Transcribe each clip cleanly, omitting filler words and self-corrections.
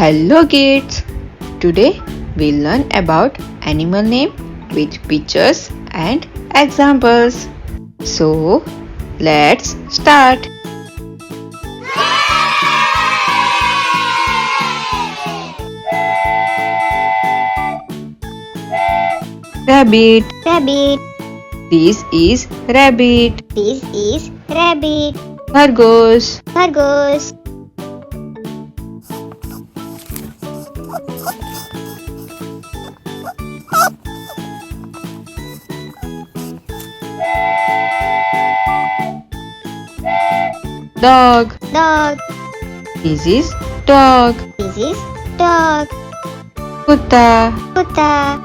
Hello kids! Today we'll learn about animal name with pictures and examples. So let's start. Rabbit. Rabbit. This is rabbit. This is rabbit. Khargosh. Khargosh. Dog. Dog. This is dog. This is dog. Kutta. Kutta.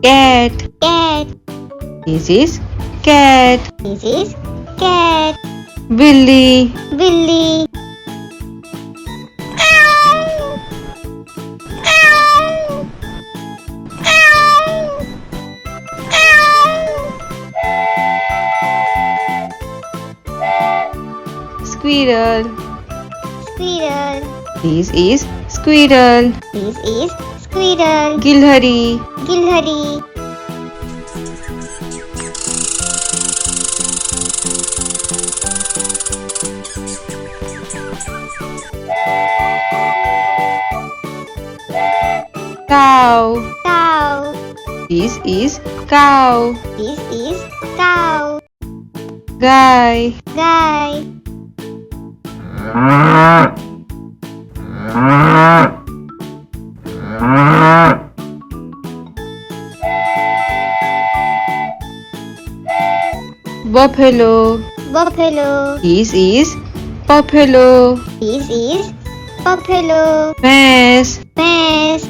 Cat. Cat. This is cat. This is cat. Billy. Billy. Squirrel. Squirrel. This is squirrel. This is squirrel. Gilhari. Gilhari. Cow. Cow. This is cow. This is cow. Guy. Guy. Buffalo. Buffalo. This is buffalo. This is buffalo. Mace. Mace.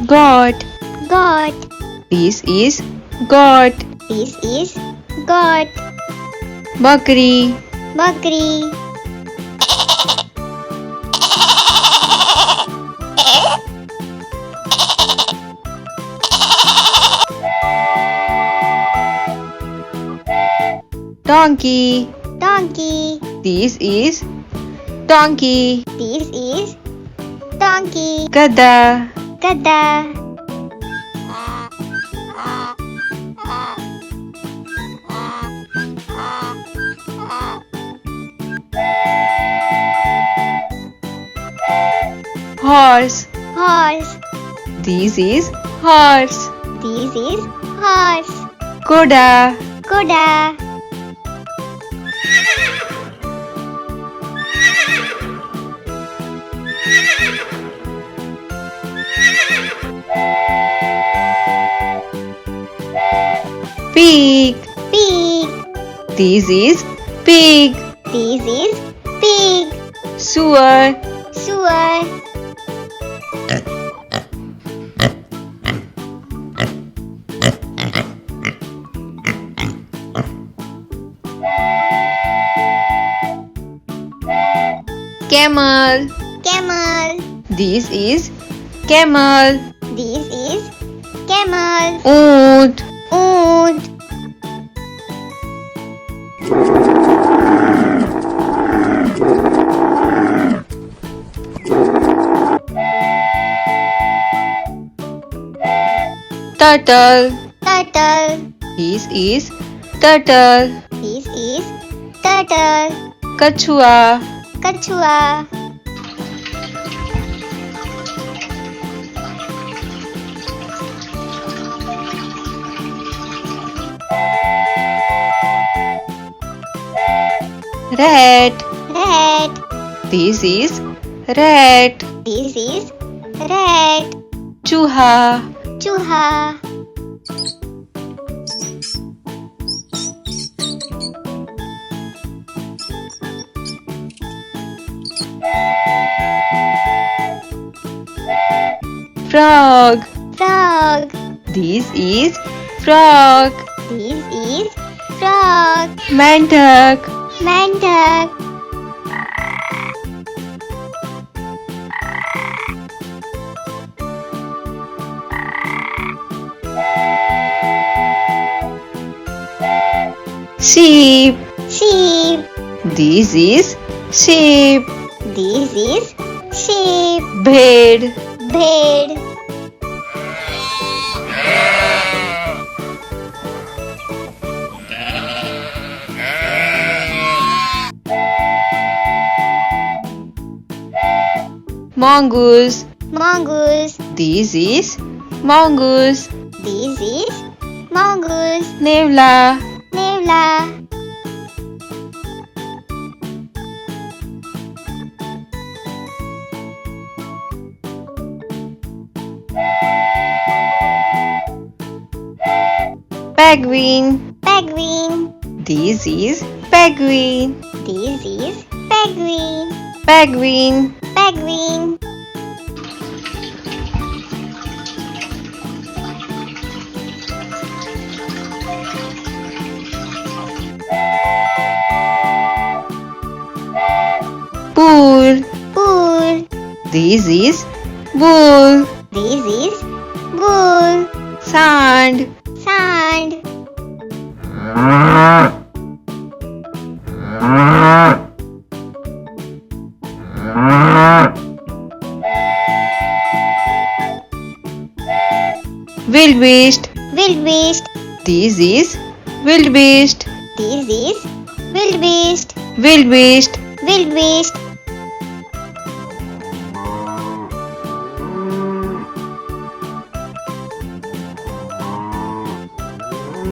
Goat. Goat. This is goat. This is goat. Bakri. Bakri. Donkey. Donkey. This is donkey. This is donkey. Gada. Gada. Horse. Horse. This is horse. This is horse. Koda. Koda. Pig. Pig. This is pig. This is pig. Sewer. Sewer. Camel. Camel. This is camel. This is camel. Oot. Oot. Turtle. Turtle. This is turtle. This is turtle. Kachua. Kachua. Rat. Rat. This is rat. This is rat. Chuha. Chuha. Frog. Frog. This is Frog. This is frog. Mentak. Mentak. Sheep. Sheep. This is sheep. This is sheep. Bhed. Bed. Mongoose. Mongoose. This is mongoose. This is mongoose. Nevla. Nevla. Penguin. Penguin. This is penguin. This is penguin. Penguin. Penguin. Bull. Bull. This is bull. This is bull. Sand. Sand. Wildebeest. Wildebeest. This is wildebeest. This is wildebeest. Wildebeest. Wildebeest.